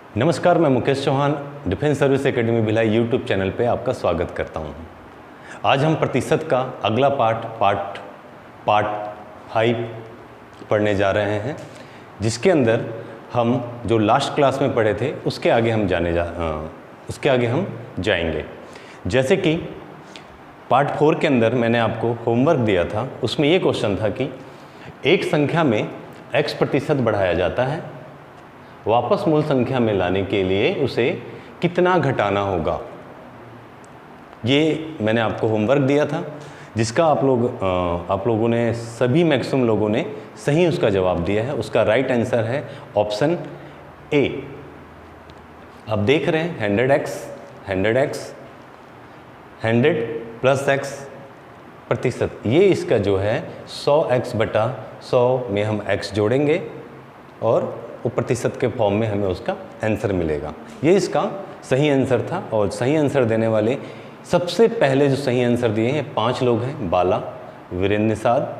नमस्कार, मैं Mukesh Chauhan defence service academy Bhilai YouTube channel पे आपका स्वागत करता हूँ। आज हम प्रतिशत का अगला पार्ट 5 पढ़ने जा रहे हैं, जिसके अंदर हम जो लास्ट क्लास में पढ़े थे उसके आगे हम जाएंगे। जैसे कि पार्ट 4 के अंदर मैंने आपको होमवर्क दिया था, उसमें ये क्वेश्चन था कि एक संख्या में x प्रतिशत बढ़ाया जाता है, वापस मूल संख्या में लाने के लिए उसे कितना घटाना होगा। ये मैंने आपको होमवर्क दिया था, जिसका आप लोगों ने सभी मैक्सिमम लोगों ने सही उसका जवाब दिया है। उसका राइट आंसर है ऑप्शन ए। आप देख रहे हैं 100 प्लस x प्रतिशत, ये इसका जो है 100x बटा 100 में हम x जोड़ेंगे और वो प्रतिशत के फॉर्म में हमें उसका आंसर मिलेगा। ये इसका सही आंसर था। और सही आंसर देने वाले सबसे पहले जो सही आंसर दिए हैं 5 लोग हैं, बाला, वीरेंद्र निषाद,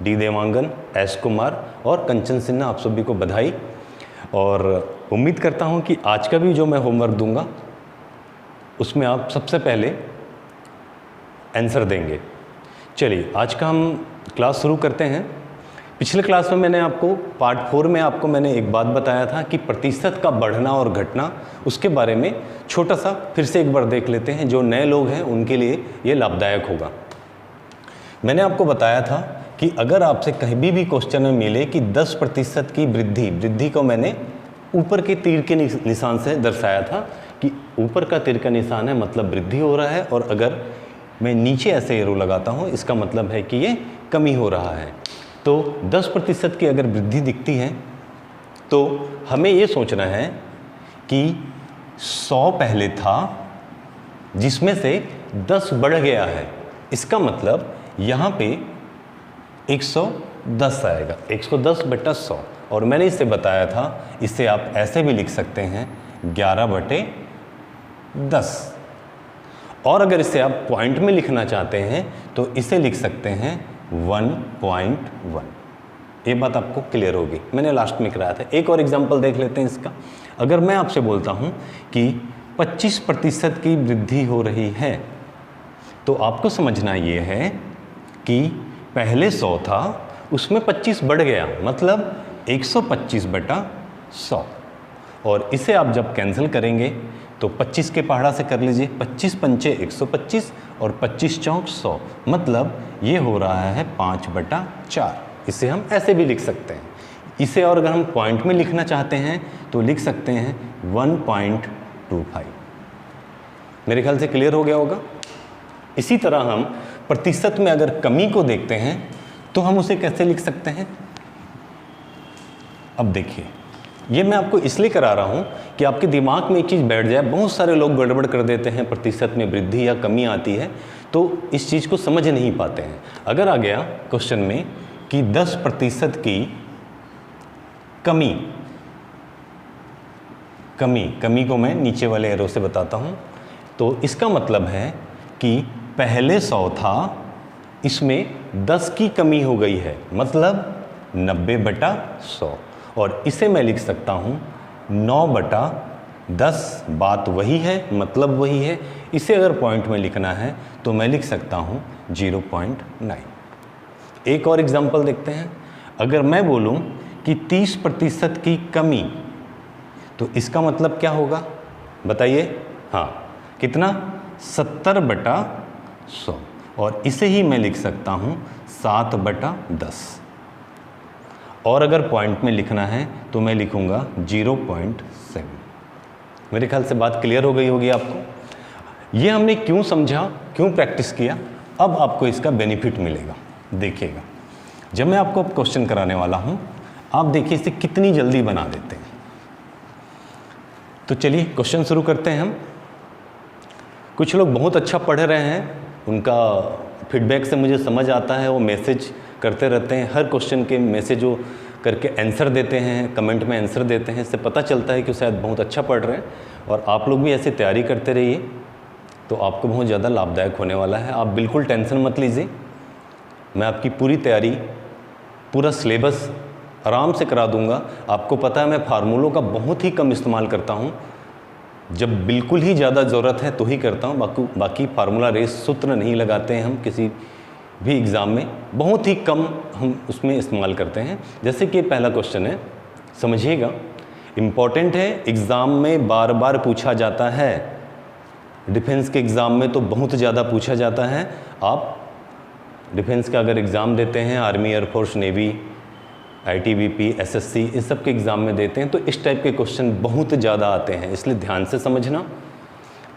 डी देवांगन, एस कुमार और कंचन सिन्हा। आप सभी को बधाई। और उम्मीद करता हूँ कि आज का भी जो मैं होमवर्क दूंगा उसमें आप सबसे पहले आंसर देंगे। चलिए आज का हम क्लास शुरू करते हैं। पिछले क्लास में मैंने आपको पार्ट 4 में आपको मैंने एक बात बताया था कि प्रतिशत का बढ़ना और घटना, उसके बारे में छोटा सा फिर से एक बार देख लेते हैं। जो नए लोग हैं उनके लिए ये लाभदायक होगा। मैंने आपको बताया था कि अगर आपसे कहीं भी क्वेश्चन में मिले कि 10% की वृद्धि को मैंने ऊपर के तीर के निशान से दर्शाया था कि ऊपर का तीर का निशान है मतलब वृद्धि हो रहा है, और अगर मैं नीचे ऐसे एरो लगाता हूँ इसका मतलब है कि ये कमी हो रहा है। तो 10% की अगर वृद्धि दिखती है तो हमें ये सोचना है कि 100 पहले था जिसमें से 10 बढ़ गया है, इसका मतलब यहाँ पे 110 आएगा, 110 बटा 100। और मैंने इसे बताया था, इसे आप ऐसे भी लिख सकते हैं 11/10। और अगर इसे आप पॉइंट में लिखना चाहते हैं तो इसे लिख सकते हैं 1.1। ये बात आपको क्लियर होगी, मैंने लास्ट में कराया था। एक और एग्जांपल देख लेते हैं इसका। अगर मैं आपसे बोलता हूं कि 25% की वृद्धि हो रही है, तो आपको समझना ये है कि पहले 100 था, उसमें 25 बढ़ गया, मतलब 125 बटा 100। और इसे आप जब कैंसिल करेंगे तो 25 के पहाड़ा से कर लीजिए, 25 पंचे 125 और 25 चौक 100, मतलब ये हो रहा है 5/4। इसे हम ऐसे भी लिख सकते हैं। इसे और अगर हम पॉइंट में लिखना चाहते हैं तो लिख सकते हैं 1.25। मेरे ख्याल से क्लियर हो गया होगा। इसी तरह हम प्रतिशत में अगर कमी को देखते हैं तो हम उसे कैसे लिख सकते हैं। अब देखिए, ये मैं आपको इसलिए करा रहा हूँ कि आपके दिमाग में एक चीज़ बैठ जाए। बहुत सारे लोग गड़बड़ कर देते हैं, प्रतिशत में वृद्धि या कमी आती है तो इस चीज़ को समझ नहीं पाते हैं। अगर आ गया क्वेश्चन में कि 10% की कमी को मैं नीचे वाले एरो से बताता हूँ, तो इसका मतलब है कि पहले 100 था, इसमें 10 की कमी हो गई है, मतलब 90/100। और इसे मैं लिख सकता हूँ 9/10। बात वही है, मतलब वही है। इसे अगर पॉइंट में लिखना है तो मैं लिख सकता हूँ 0.9। एक और एग्जांपल देखते हैं। अगर मैं बोलूँ कि 30% की कमी, तो इसका मतलब क्या होगा बताइए। हाँ, कितना? 70/100। और इसे ही मैं लिख सकता हूँ 7/10। और अगर पॉइंट में लिखना है तो मैं लिखूंगा 0.7। मेरे ख्याल से बात क्लियर हो गई होगी आपको। ये हमने क्यों समझा, क्यों प्रैक्टिस किया, अब आपको इसका बेनिफिट मिलेगा। देखिएगा, जब मैं आपको क्वेश्चन कराने वाला हूं, आप देखिए इसे कितनी जल्दी बना देते हैं। तो चलिए क्वेश्चन शुरू करते हैं हम। कुछ लोग बहुत अच्छा पढ़ रहे हैं, उनका फीडबैक से मुझे समझ आता है, वो मैसेज करते रहते हैं, हर क्वेश्चन के मैसेज वो करके आंसर देते हैं, कमेंट में आंसर देते हैं। इससे पता चलता है कि शायद बहुत अच्छा पढ़ रहे हैं। और आप लोग भी ऐसे तैयारी करते रहिए तो आपको बहुत ज़्यादा लाभदायक होने वाला है। आप बिल्कुल टेंशन मत लीजिए, मैं आपकी पूरी तैयारी, पूरा सिलेबस आराम से करा दूंगा। आपको पता है मैं फार्मूलों का बहुत ही कम इस्तेमाल करता हूँ, जब बिल्कुल ही ज़्यादा ज़रूरत है तो ही करता हूँ। बाकी फार्मूला रेस सूत्र नहीं लगाते हैं हम किसी भी एग्ज़ाम में, बहुत ही कम हम उसमें इस्तेमाल करते हैं। जैसे कि पहला क्वेश्चन है, समझिएगा, इम्पॉर्टेंट है, एग्ज़ाम में बार बार पूछा जाता है, डिफेंस के एग्ज़ाम में तो बहुत ज़्यादा पूछा जाता है। आप डिफेंस का अगर एग्ज़ाम देते हैं, army, air force, navy, ITBP, SSC, इन सब के एग्ज़ाम में देते हैं, तो इस टाइप के क्वेश्चन बहुत ज़्यादा आते हैं, इसलिए ध्यान से समझना।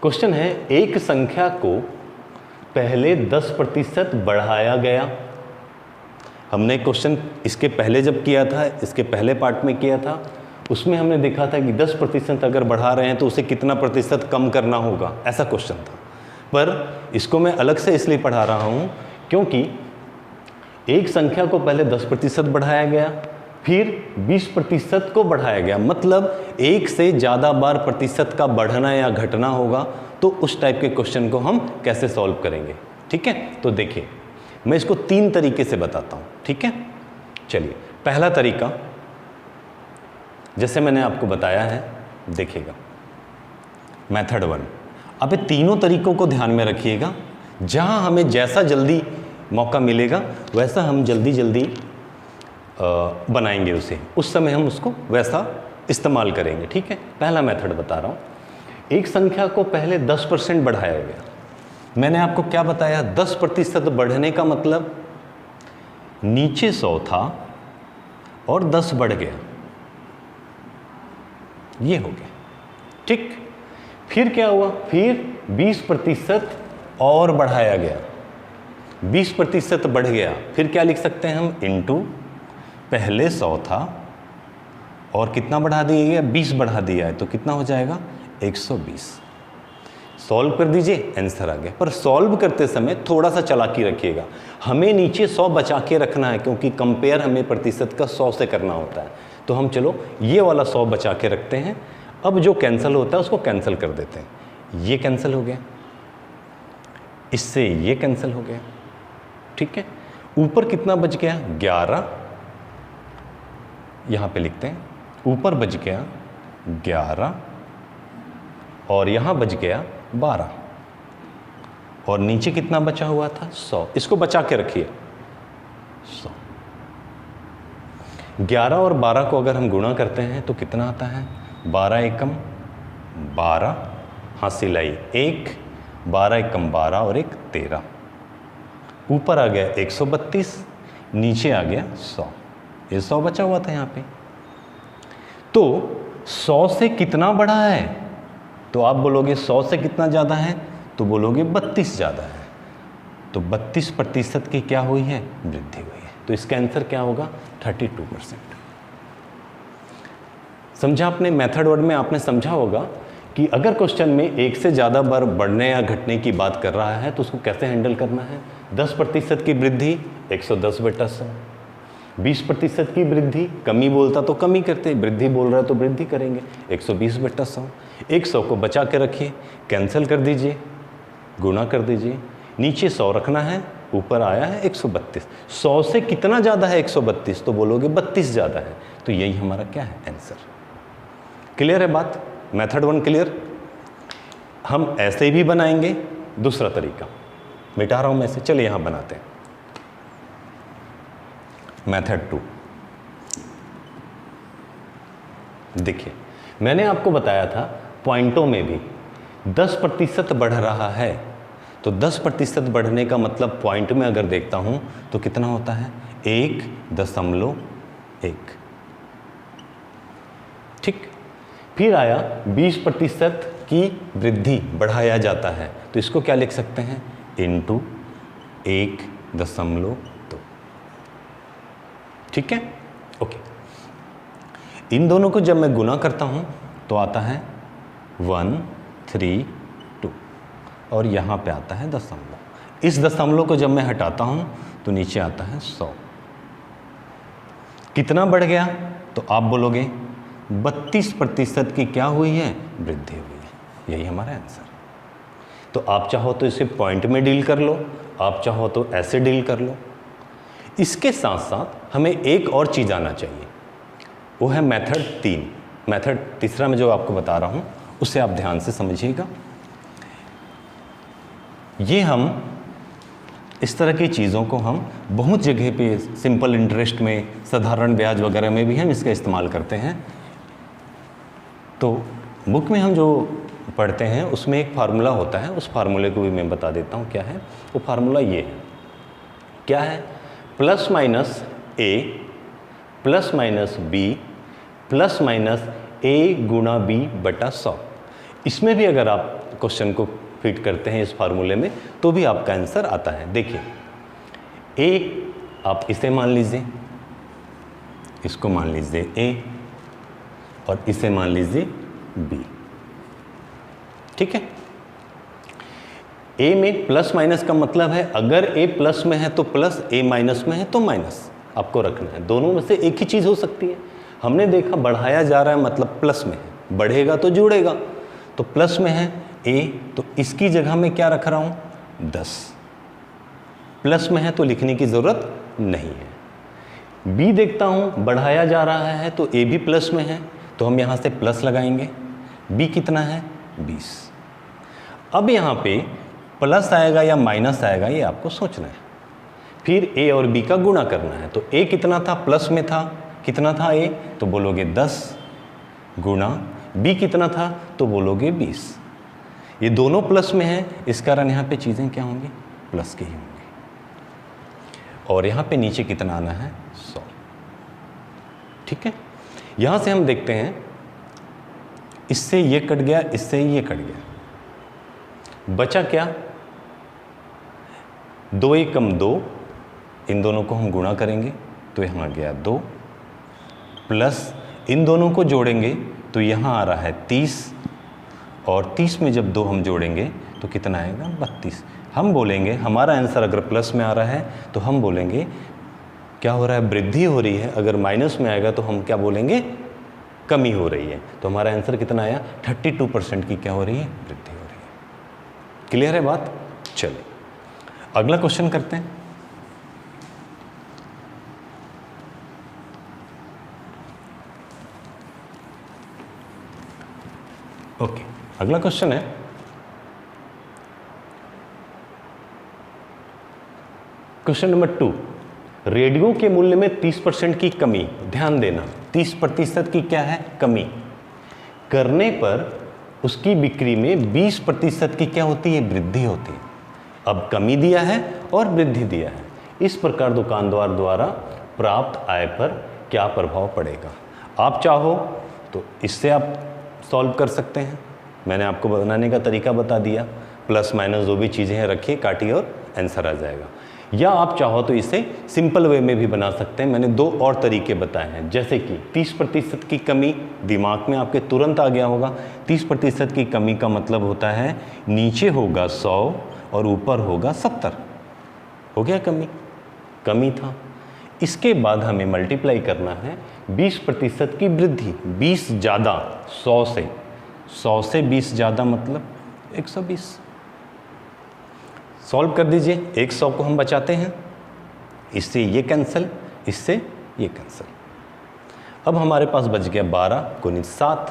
क्वेश्चन है, एक संख्या को पहले 10% बढ़ाया गया। हमने क्वेश्चन इसके पहले जब किया था, इसके पहले पार्ट में किया था, उसमें हमने देखा था कि 10% अगर बढ़ा रहे हैं तो उसे कितना प्रतिशत कम करना होगा, ऐसा क्वेश्चन था। पर इसको मैं अलग से इसलिए पढ़ा रहा हूँ क्योंकि एक संख्या को पहले 10% बढ़ाया गया, फिर 20% को बढ़ाया गया, मतलब एक से ज़्यादा बार प्रतिशत का बढ़ना या घटना होगा, तो उस टाइप के क्वेश्चन को हम कैसे सॉल्व करेंगे। ठीक है, तो देखिए मैं इसको 3 तरीके से बताता हूँ। ठीक है, चलिए पहला तरीका जैसे मैंने आपको बताया है, देखिएगा, मेथड 1। अब ये तीनों तरीकों को ध्यान में रखिएगा, जहाँ हमें जैसा जल्दी मौका मिलेगा वैसा हम जल्दी बनाएंगे उसे, उस समय हम उसको वैसा इस्तेमाल करेंगे। ठीक है, पहला मेथड बता रहा हूँ। एक संख्या को पहले 10% बढ़ाया गया। मैंने आपको क्या बताया, 10% बढ़ने का मतलब नीचे 100 था और 10 बढ़ गया, ये हो गया। ठीक, फिर क्या हुआ, फिर 20% और बढ़ाया गया, 20% बढ़ गया, फिर क्या लिख सकते हैं हम, इनटू पहले 100 था और कितना बढ़ा दिया गया, 20 बढ़ा दिया है, तो कितना हो जाएगा 120। सॉल्व कर दीजिए, आंसर आ गया। पर सॉल्व करते समय थोड़ा सा चालाकी रखिएगा, हमें नीचे 100 बचा के रखना है, क्योंकि कंपेयर हमें प्रतिशत का 100 से करना होता है। तो हम चलो ये वाला 100 बचा के रखते हैं। अब जो कैंसिल होता है उसको कैंसिल कर देते हैं। ये कैंसिल हो गया, इससे ये कैंसिल हो गया। ठीक है, ऊपर कितना बच गया, 11, यहां पे लिखते हैं, ऊपर बच गया 11 और यहां बच गया 12 और नीचे कितना बचा हुआ था, 100। इसको बचा के रखिए, 100। 11 और 12 को अगर हम गुणा करते हैं तो कितना आता है, 12 एकम 12, हाँ सिलाई 1, 12 एकम 12 और 1 13। ऊपर आ गया 132, नीचे आ गया 100, ये 100 बचा हुआ था यहाँ पे। तो 100 से कितना बढ़ा है, तो आप बोलोगे 100 से कितना ज़्यादा है, तो बोलोगे 32 ज़्यादा है। तो 32% की क्या हुई है, वृद्धि हुई है। तो इसका आंसर क्या होगा, 32%। समझा आपने, मेथड 1 में आपने समझा होगा कि अगर क्वेश्चन में एक से ज़्यादा बार बढ़ने या घटने की बात कर रहा है तो उसको कैसे हैंडल करना है। 10% की वृद्धि 110/100, 20% की वृद्धि, कमी बोलता तो कमी करते, वृद्धि बोल रहा है तो वृद्धि करेंगे, 120/100। 100 को बचा के रखिए, कैंसिल कर दीजिए, गुणा कर दीजिए, नीचे 100 रखना है, ऊपर आया है 132। 100 से कितना ज़्यादा है 132, तो बोलोगे 32 ज़्यादा है। तो यही हमारा क्या है, आंसर। क्लियर है बात, मेथड 1 क्लियर। हम ऐसे भी बनाएंगे, दूसरा तरीका मिटा रहा हूं मैं से, चलिए यहां बनाते हैं मेथड 2। देखिए मैंने आपको बताया था पॉइंटों में भी 10% बढ़ रहा है, तो 10% बढ़ने का मतलब पॉइंट में अगर देखता हूं तो कितना होता है, 1.1। ठीक, फिर आया 20% की वृद्धि बढ़ाया जाता है, तो इसको क्या लिख सकते हैं, इनटू 1.2। ठीक है, ओके। इन दोनों को जब मैं गुना करता हूं तो आता है 132 और यहां पे आता है दशमलव। इस दशमलव को जब मैं हटाता हूं तो नीचे आता है 100। कितना बढ़ गया, तो आप बोलोगे 32% की क्या हुई है, वृद्धि हुई है। यही हमारा आंसर। तो आप चाहो तो इसे पॉइंट में डील कर लो, आप चाहो तो ऐसे डील कर लो। इसके साथ साथ हमें एक और चीज़ आना चाहिए, वो है मेथड 3। मेथड तीसरा मैं जो आपको बता रहा हूँ उसे आप ध्यान से समझिएगा। ये हम इस तरह की चीज़ों को हम बहुत जगह पे सिंपल इंटरेस्ट में, साधारण ब्याज वगैरह में भी हम इसका इस्तेमाल करते हैं। तो बुक में हम जो पढ़ते हैं उसमें एक फार्मूला होता है, उस फार्मूले को भी मैं बता देता हूँ क्या है। वो फार्मूला ये है, क्या है, plus minus A plus minus B plus minus A गुणा बी बटा 100। इसमें भी अगर आप क्वेश्चन को फिट करते हैं इस फार्मूले में तो भी आपका आंसर आता है। देखिए, ए आप इसे मान लीजिए, इसको मान लीजिए ए और इसे मान लीजिए बी, ठीक है। ए में प्लस माइनस का मतलब है अगर ए प्लस में है तो प्लस, ए माइनस में है तो माइनस आपको रखना है। दोनों में से एक ही चीज़ हो सकती है। हमने देखा बढ़ाया जा रहा है मतलब प्लस में है, बढ़ेगा तो जुड़ेगा, तो प्लस में है ए तो इसकी जगह में क्या रख रहा हूँ 10। प्लस में है तो लिखने की ज़रूरत नहीं है। बी देखता हूँ बढ़ाया जा रहा है तो ए भी प्लस में है तो हम यहाँ से प्लस लगाएंगे। बी कितना है 20। अब यहाँ पे प्लस आएगा या माइनस आएगा ये आपको सोचना है। फिर ए और बी का गुणा करना है। तो ए कितना था, प्लस में था, कितना था ए, तो बोलोगे 10 गुणा बी कितना था तो बोलोगे 20। ये दोनों प्लस में है, इस कारण यहाँ पे चीज़ें क्या होंगी, प्लस की ही होंगी। और यहाँ पे नीचे कितना आना है 100, ठीक है। यहाँ से हम देखते हैं इससे ये कट गया, इससे ये कट गया, बचा क्या 2 1 कम 2, इन दोनों को हम गुणा करेंगे तो यहाँ आ गया 2, प्लस इन दोनों को जोड़ेंगे तो यहाँ आ रहा है 30, और 30 में जब 2 हम जोड़ेंगे तो कितना आएगा 32। हम बोलेंगे हमारा आंसर अगर प्लस में आ रहा है तो हम बोलेंगे क्या हो रहा है, वृद्धि हो रही है। अगर माइनस में आएगा तो हम क्या बोलेंगे, कमी हो रही है। तो हमारा आंसर कितना आया 32% की क्या हो रही है, वृद्धि हो रही है। क्लियर है बात। चलिए अगला क्वेश्चन करते हैं। ओके, अगला क्वेश्चन है क्वेश्चन नंबर 2। रेडियो के मूल्य में 30% की कमी, ध्यान देना 30% की क्या है, कमी करने पर उसकी बिक्री में 20% की क्या होती है, वृद्धि होती है। अब कमी दिया है और वृद्धि दिया है, इस प्रकार दुकानदार द्वारा प्राप्त आय पर क्या प्रभाव पड़ेगा। आप चाहो तो इससे आप सॉल्व कर सकते हैं, मैंने आपको बनाने का तरीका बता दिया, प्लस माइनस जो भी चीज़ें हैं रखिए, काटिए और आंसर आ जाएगा। या आप चाहो तो इसे सिंपल वे में भी बना सकते हैं। मैंने 2 और तरीके बताए हैं, जैसे कि 30% की कमी, दिमाग में आपके तुरंत आ गया होगा। 30% की कमी का मतलब होता है नीचे होगा 100 और ऊपर होगा 70, हो गया कमी, कमी था। इसके बाद हमें मल्टीप्लाई करना है 20% की वृद्धि, 20 ज़्यादा 100 से 20 ज़्यादा मतलब 120। सॉल्व कर दीजिए, 100 को हम बचाते हैं, इससे ये कैंसिल, इससे ये कैंसिल। अब हमारे पास बच गया 12 गुणित 7,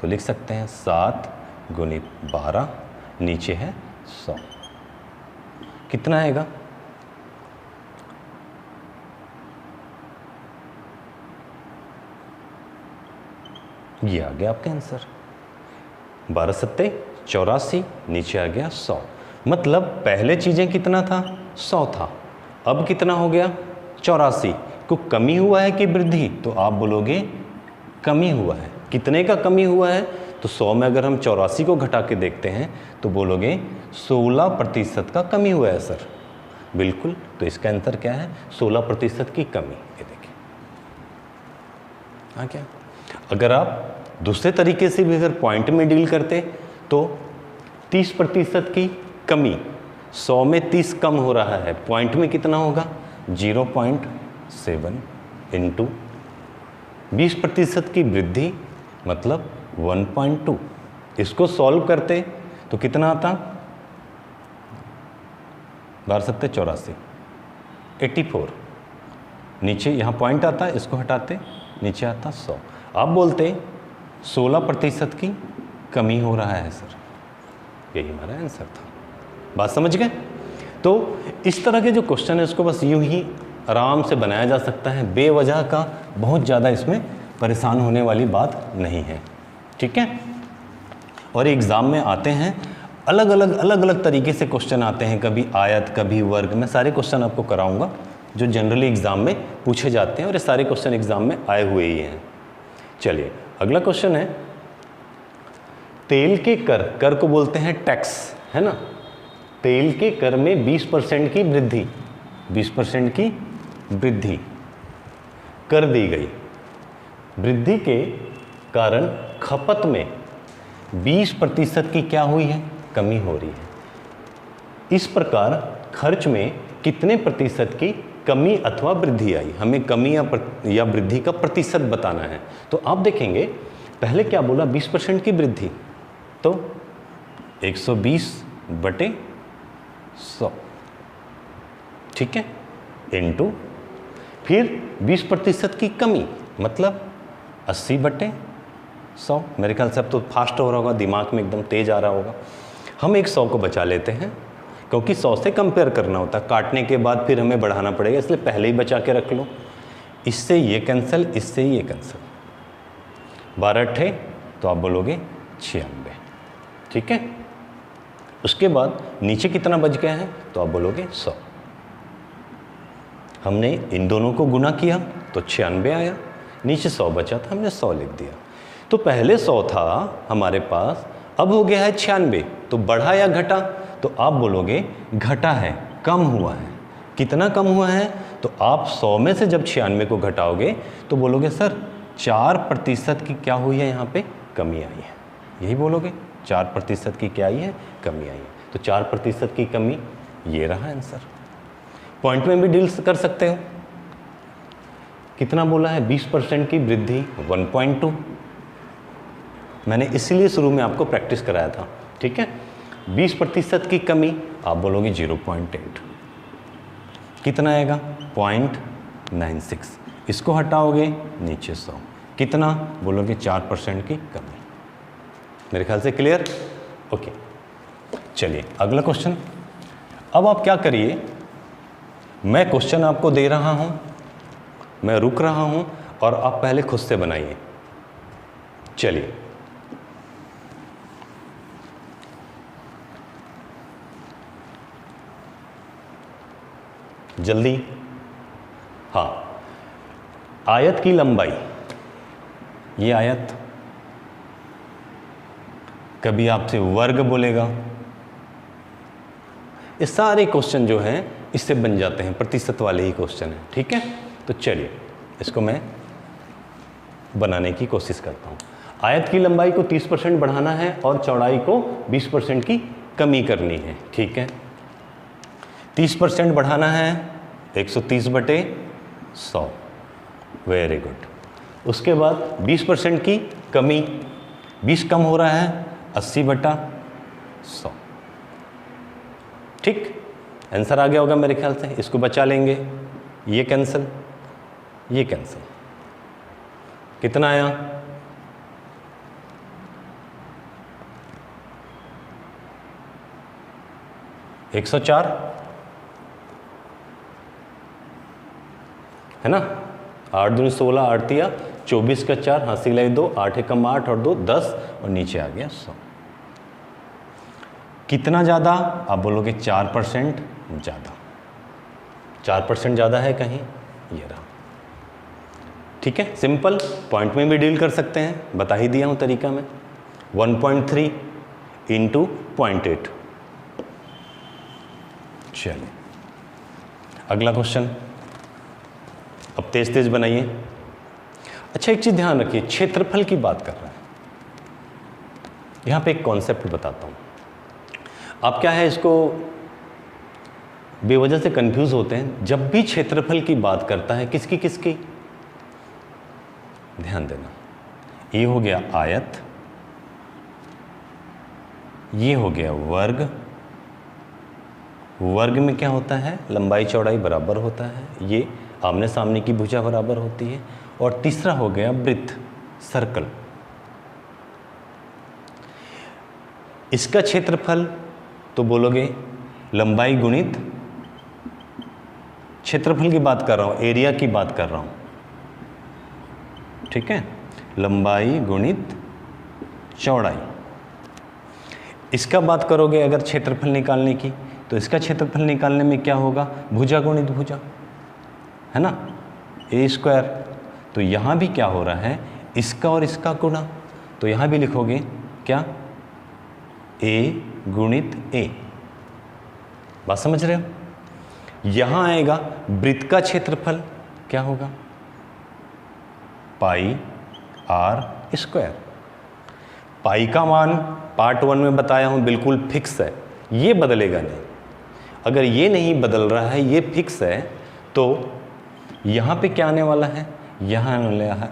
तो लिख सकते हैं 7 गुणित 12, नीचे है 100, कितना आएगा, ये आ गया आपका आंसर 12 सत्ते 84, नीचे आ गया 100। मतलब पहले चीज़ें कितना था, 100 था, अब कितना हो गया 84। को कमी हुआ है कि वृद्धि, तो आप बोलोगे कमी हुआ है। कितने का कमी हुआ है, तो 100 में अगर हम 84 को घटा के देखते हैं तो बोलोगे 16% का कमी हुआ है सर। बिल्कुल, तो इसका आंसर क्या है, 16% की कमी। ये देखिए हाँ, क्या अगर आप दूसरे तरीके से भी अगर पॉइंट में डील करते तो 30% की कमी, 100 में 30 कम हो रहा है, पॉइंट में कितना होगा 0.7 इंटू 20% की वृद्धि मतलब 1.2। इसको सॉल्व करते तो कितना आता, 12 सत्ते 84, 84, नीचे यहाँ पॉइंट आता है, इसको हटाते नीचे आता 100। आप बोलते 16% की कमी हो रहा है सर, यही हमारा आंसर था। बात समझ गए? तो इस तरह के जो क्वेश्चन है उसको बस यूं ही आराम से बनाया जा सकता है, बेवजह का बहुत ज़्यादा इसमें परेशान होने वाली बात नहीं है, ठीक है। और एग्ज़ाम में आते हैं अलग अलग तरीके से क्वेश्चन आते हैं, कभी आयत कभी वर्ग। मैं सारे क्वेश्चन आपको कराऊंगा जो जनरली एग्ज़ाम में पूछे जाते हैं, और ये सारे क्वेश्चन एग्ज़ाम में आए हुए ही हैं। चलिए अगला क्वेश्चन है, तेल के कर को बोलते हैं टैक्स, है ना। तेल के कर में 20% की वृद्धि, 20% की वृद्धि कर दी गई। वृद्धि के कारण खपत में 20% की क्या हुई है, कमी हो रही है। इस प्रकार खर्च में कितने प्रतिशत की कमी अथवा वृद्धि आई। हमें कमी या वृद्धि का प्रतिशत बताना है। तो आप देखेंगे पहले क्या बोला, 20% की वृद्धि, तो 120/100, ठीक है, इनटू फिर 20% की कमी मतलब 80/100। मेरे ख्याल से अब तो फास्ट हो रहा होगा, दिमाग में एकदम तेज आ रहा होगा। हम एक 100 को बचा लेते हैं, क्योंकि 100 से कंपेयर करना होता है, काटने के बाद फिर हमें बढ़ाना पड़ेगा, इसलिए पहले ही बचा के रख लो। इससे ये कैंसिल, इससे ये कैंसिल, 12 थे तो आप बोलोगे 96, ठीक है। उसके बाद नीचे कितना बच गया है, तो आप बोलोगे 100। हमने इन दोनों को गुना किया तो 96 आया, नीचे 100 बचा था, हमने 100 लिख दिया। तो पहले 100 था हमारे पास, अब हो गया है 96, तो बढ़ा या घटा, तो आप बोलोगे घटा है, कम हुआ है। कितना कम हुआ है, तो आप 100 में से जब 96 को घटाओगे तो बोलोगे सर 4% की क्या हुई है, यहाँ पे कमी आई है, यही बोलोगे 4% की क्या आई है, कमी आई है। तो 4% की कमी, ये रहा आंसर। पॉइंट में भी डील कर सकते हो। कितना बोला है, 20% की वृद्धि 1.2। मैंने इसीलिए शुरू में आपको प्रैक्टिस कराया था, ठीक है। 20% की कमी आप बोलोगे 0.8, कितना आएगा 0.96। इसको हटाओगे नीचे 100, कितना बोलोगे 4% की कमी। मेरे ख्याल से क्लियर, ओके। चलिए अगला क्वेश्चन। अब आप क्या करिए, मैं क्वेश्चन आपको दे रहा हूं, मैं रुक रहा हूं और आप पहले खुद से बनाइए। चलिए जल्दी। हाँ, आयत की लंबाई, ये आयत, कभी आपसे वर्ग बोलेगा, ये सारे क्वेश्चन जो हैं इससे बन जाते हैं, प्रतिशत वाले ही क्वेश्चन हैं, ठीक है। तो चलिए इसको मैं बनाने की कोशिश करता हूँ। आयत की लंबाई को 30% बढ़ाना है और चौड़ाई को 20% की कमी करनी है, ठीक है। 30% बढ़ाना है 130/100, वेरी गुड। उसके बाद 20% की कमी, 20 कम हो रहा है 80/100, ठीक। आंसर आ गया होगा मेरे ख्याल से। इसको बचा लेंगे, ये कैंसिल, ये कैंसिल, कितना आया 104, है ना। 8 दूनी 16, 8 तिया 24 का 4, हाँ सिलाई 2, 8 एकम 8 और 2 10, और नीचे आ गया 100। कितना ज़्यादा, आप बोलोगे 4% ज़्यादा, 4% ज़्यादा है कहीं, ये रहा, ठीक है। सिंपल, पॉइंट में भी डील कर सकते हैं, बता ही दिया हूँ तरीका में। 1.3 × 0.8। चलिए अगला क्वेश्चन, अब तेज तेज बनाइए। अच्छा एक चीज़ ध्यान रखिए, क्षेत्रफल की बात कर रहा है। यहाँ पे एक कॉन्सेप्ट बताता हूँ। आप क्या है, इसको बेवजह से कंफ्यूज होते हैं। जब भी क्षेत्रफल की बात करता है, किसकी किसकी, ध्यान देना, ये हो गया आयत, ये हो गया वर्ग। वर्ग में क्या होता है, लंबाई चौड़ाई बराबर होता है, ये आमने सामने की भुजा बराबर होती है, और तीसरा हो गया वृत्त, सर्कल। इसका क्षेत्रफल तो बोलोगे लंबाई गुणित, क्षेत्रफल की बात कर रहा हूं, एरिया की बात कर रहा हूं, ठीक है, लंबाई गुणित चौड़ाई। इसका बात करोगे अगर क्षेत्रफल निकालने की, तो इसका क्षेत्रफल निकालने में क्या होगा, भुजा गुणित भुजा, है ना, ए स्क्वायर। तो यहाँ भी क्या हो रहा है, इसका और इसका गुणा, तो यहाँ भी लिखोगे क्या, ए गुणित ए। बात समझ रहे हो? यहाँ आएगा वृत्त का क्षेत्रफल, क्या होगा, पाई आर स्क्वायर। पाई का मान पार्ट 1 में बताया हूँ बिल्कुल फिक्स है, ये बदलेगा नहीं। अगर ये नहीं बदल रहा है, ये फिक्स है, तो यहाँ पे क्या आने वाला है, यहाँ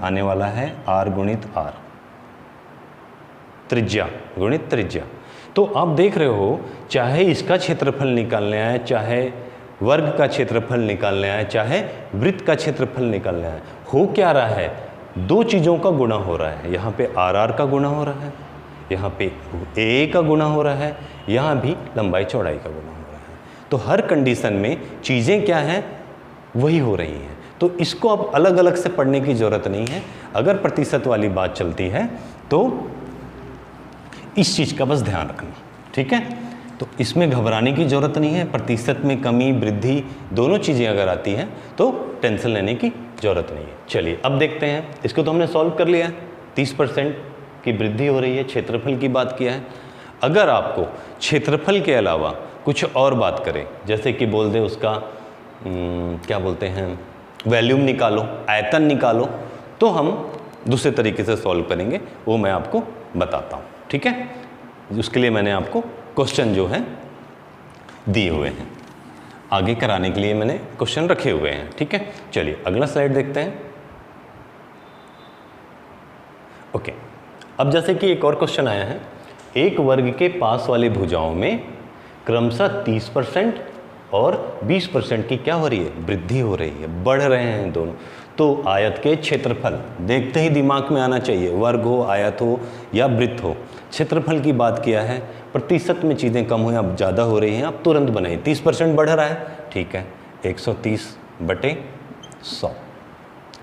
आने वाला है आर गुणित आर, त्रिज्या गुणित त्रिज्या। तो आप देख रहे हो, चाहे इसका क्षेत्रफल निकालने आए, चाहे वर्ग का क्षेत्रफल निकालने आए, चाहे वृत्त का क्षेत्रफल निकालने आए, हो क्या रहा है, दो चीज़ों का गुणा हो रहा है। यहाँ पे आर आर का गुणा हो रहा है, यहाँ पे ए का गुणा हो रहा है, यहाँ भी लंबाई चौड़ाई का गुणा हो रहा है। तो हर कंडीशन में चीज़ें क्या हैं, वही हो रही हैं। तो इसको अब अलग अलग से पढ़ने की ज़रूरत नहीं है। अगर प्रतिशत वाली बात चलती है तो इस चीज़ का बस ध्यान रखना, ठीक है। तो इसमें घबराने की ज़रूरत नहीं है। प्रतिशत में कमी वृद्धि दोनों चीज़ें अगर आती हैं तो टेंशन लेने की ज़रूरत नहीं है। चलिए अब देखते हैं, इसको तो हमने सॉल्व कर लिया है। 30% की वृद्धि हो रही है, क्षेत्रफल की बात किया है। अगर आपको क्षेत्रफल के अलावा कुछ और बात करें, जैसे कि बोल दे उसका क्या बोलते हैं, वॉल्यूम निकालो, आयतन निकालो, तो हम दूसरे तरीके से सॉल्व करेंगे, वो मैं आपको बताता हूँ, ठीक है। उसके लिए मैंने आपको क्वेश्चन जो है दिए हुए हैं, आगे कराने के लिए मैंने क्वेश्चन रखे हुए हैं, ठीक है। चलिए अगला स्लाइड देखते हैं। ओके, अब जैसे कि एक और क्वेश्चन आया है, एक वर्ग के पास वाली भुजाओं में क्रमशः 30% और 20% की क्या हो रही है, वृद्धि हो रही है, बढ़ रहे हैं दोनों। तो आयत के क्षेत्रफल देखते ही दिमाग में आना चाहिए, वर्ग हो, आयत हो या वृत्त हो, क्षेत्रफल की बात किया है। प्रतिशत में चीज़ें कम हुई, अब ज़्यादा हो रही हैं, अब तुरंत बनाइए। 30% बढ़ रहा है, ठीक है, 130/100,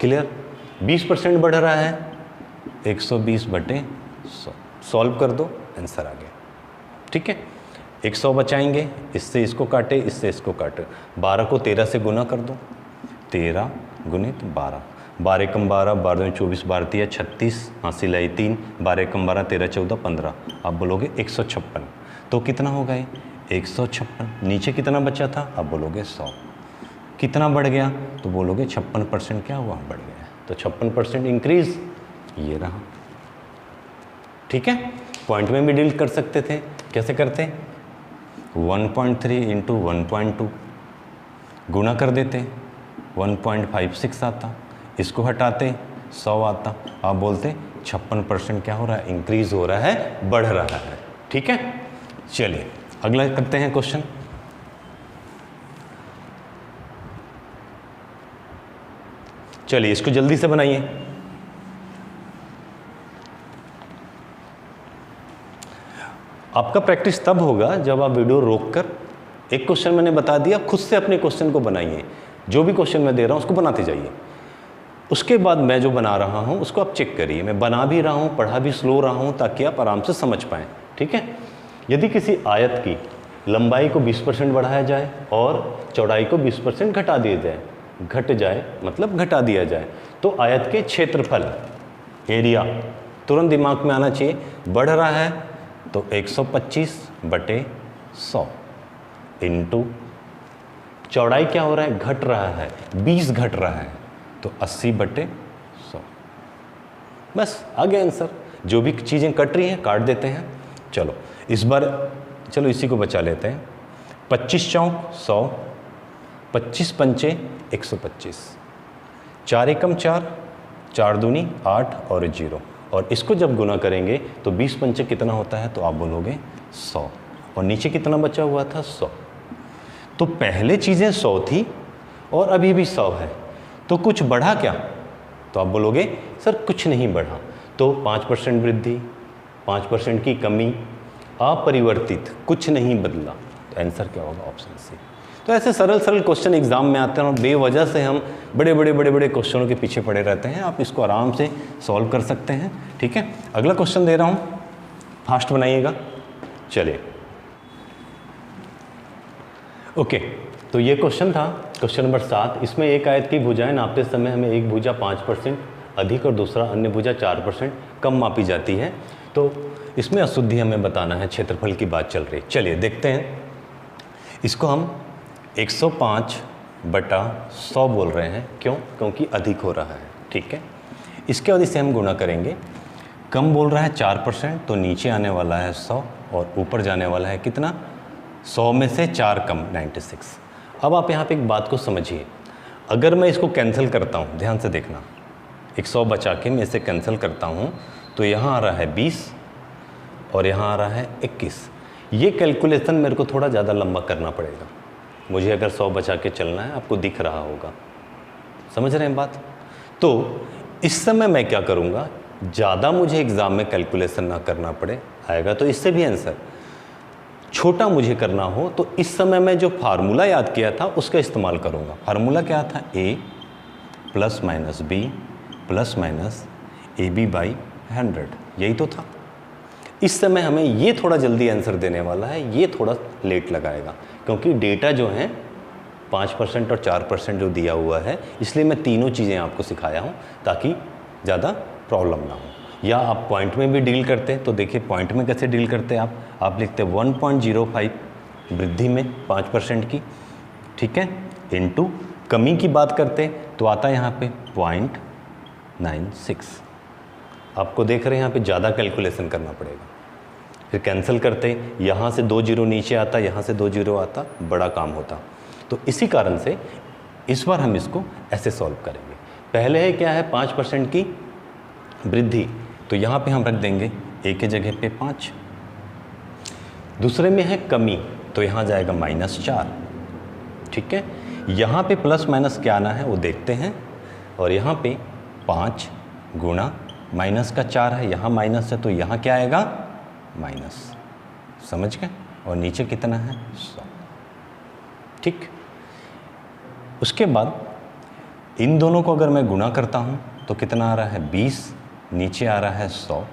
क्लियर। 20% बढ़ रहा है, 120/100, सॉल्व कर दो, आंसर आ गया, ठीक है। 100 बचाएंगे, इससे इसको काटे, इससे इसको काटे, 12 को 13 से गुना कर दो, 13 गुणित 12, 12 कम 12, 12 24, 12 3 36, हासिल आई 3, 12 कम 12, 13 14 15, आप बोलोगे 156। तो कितना होगा ये, 156। नीचे कितना बचा था, आप बोलोगे 100। कितना बढ़ गया, तो बोलोगे 56% क्या हुआ, बढ़ गया। तो 56% इंक्रीज, ये रहा, ठीक है। पॉइंट में भी डील कर सकते थे, कैसे करते, 1.3 इंटू 1.2 गुना कर देते, 1.56 आता, इसको हटाते 100 आता, आप बोलते 56% क्या हो रहा है, इंक्रीज हो रहा है, बढ़ रहा है, ठीक है। चलिए अगला करते हैं क्वेश्चन। चलिए इसको जल्दी से बनाइए। आपका प्रैक्टिस तब होगा जब आप वीडियो रोककर, एक क्वेश्चन मैंने बता दिया, खुद से अपने क्वेश्चन को बनाइए। जो भी क्वेश्चन मैं दे रहा हूँ उसको बनाते जाइए। उसके बाद मैं जो बना रहा हूँ उसको आप चेक करिए। मैं बना भी रहा हूँ, पढ़ा भी स्लो रहा हूँ, ताकि आप आराम से समझ पाएँ, ठीक है। यदि किसी आयत की लंबाई को 20% बढ़ाया जाए और चौड़ाई को 20% घटा दिया जाए, घट जाए मतलब घटा दिया जाए, तो आयत के क्षेत्रफल, एरिया, तुरंत दिमाग में आना चाहिए, बढ़ रहा है तो 125/100 इंटू चौड़ाई क्या हो रहा है, घट रहा है, 20 घट रहा है, तो 80/100। बस आ गया आंसर। जो भी चीज़ें कट रही हैं काट देते हैं। चलो इस बार, चलो इसी को बचा लेते हैं। 25 चौक 100, 25 पंचे 125, 4 एकम 4, 4 दूनी 8 और 0, और इसको जब गुना करेंगे तो 20 पंचे कितना होता है, तो आप बोलोगे 100, और नीचे कितना बचा हुआ था, 100। तो पहले चीज़ें 100 थी और अभी भी 100 है, तो कुछ बढ़ा क्या, तो आप बोलोगे सर कुछ नहीं बढ़ा, तो 5% वृद्धि, 5% की कमी, अपरिवर्तित, कुछ नहीं बदला, तो आंसर क्या होगा? Option C. तो ऐसे सरल सरल क्वेश्चन एग्जाम में आते हैं और बेवजह से हम बड़े बड़े क्वेश्चनों के पीछे पड़े रहते हैं। आप इसको आराम से सॉल्व कर सकते हैं। ठीक है, अगला क्वेश्चन दे रहा हूँ, फास्ट बनाइएगा। चलिए, ओके, तो ये क्वेश्चन था क्वेश्चन नंबर 7। इसमें एक आयत की भुजाएं नापते समय हमें एक भुजा 5% अधिक और दूसरा अन्य भुजा 4% कम मापी जाती है। तो इसमें अशुद्धि हमें बताना है, क्षेत्रफल की बात चल रही। चलिए देखते हैं, इसको हम 105/100 बोल रहे हैं। क्यों? क्योंकि अधिक हो रहा है। ठीक है, इसके बाद इसे हम गुणा करेंगे। कम बोल रहा है 4%, तो नीचे आने वाला है 100 और ऊपर जाने वाला है कितना? 100 में से 4 कम 96। अब आप यहाँ पे एक बात को समझिए, अगर मैं इसको कैंसिल करता हूँ, ध्यान से देखना, 100 बचा के मैं इसे कैंसिल करता हूँ तो यहाँ आ रहा है 20 और यहाँ आ रहा है 21। ये कैलकुलेशन मेरे को थोड़ा ज़्यादा लंबा करना पड़ेगा मुझे, अगर 100 बचा के चलना है। आपको दिख रहा होगा, समझ रहे हैं बात? तो इस समय मैं क्या करूँगा, ज़्यादा मुझे एग्ज़ाम में कैलकुलेशन ना करना पड़े, आएगा तो इससे भी आंसर। छोटा मुझे करना हो तो इस समय मैं जो फार्मूला याद किया था उसका इस्तेमाल करूँगा। फार्मूला क्या था? a + - b + - ab/100, यही तो था। इस समय हमें ये थोड़ा जल्दी आंसर देने वाला है, ये थोड़ा लेट लगाएगा, क्योंकि डेटा जो है 5% और 4% जो दिया हुआ है, इसलिए मैं तीनों चीज़ें आपको सिखाया हूँ ताकि ज़्यादा प्रॉब्लम ना हो। या आप पॉइंट में भी डील करते हैं, तो देखिए पॉइंट में कैसे डील करते हैं आप लिखते 1.05 वृद्धि में 5% की, ठीक है, इनटू कमी की बात करते तो आता है यहाँ पे 0.96। आपको देख रहे हैं यहाँ पे ज़्यादा कैलकुलेशन करना पड़ेगा। फिर कैंसिल करते, यहाँ से 2 जीरो नीचे आता, यहाँ से 2 जीरो आता, बड़ा काम होता। तो इसी कारण से इस बार हम इसको ऐसे सॉल्व करेंगे। पहले है क्या है? 5% की वृद्धि, तो यहाँ पे हम रख देंगे a के जगह पे 5। दूसरे में है कमी, तो यहाँ जाएगा -4। ठीक है, यहाँ पे प्लस माइनस क्या आना है वो देखते हैं। और यहाँ पे 5 गुणा माइनस का 4 है, यहाँ माइनस है तो यहाँ क्या आएगा? माइनस। समझ गए? और नीचे कितना है? 100। ठीक, उसके बाद इन दोनों को अगर मैं गुणा करता हूँ तो कितना आ रहा है? 20, नीचे आ रहा है 100,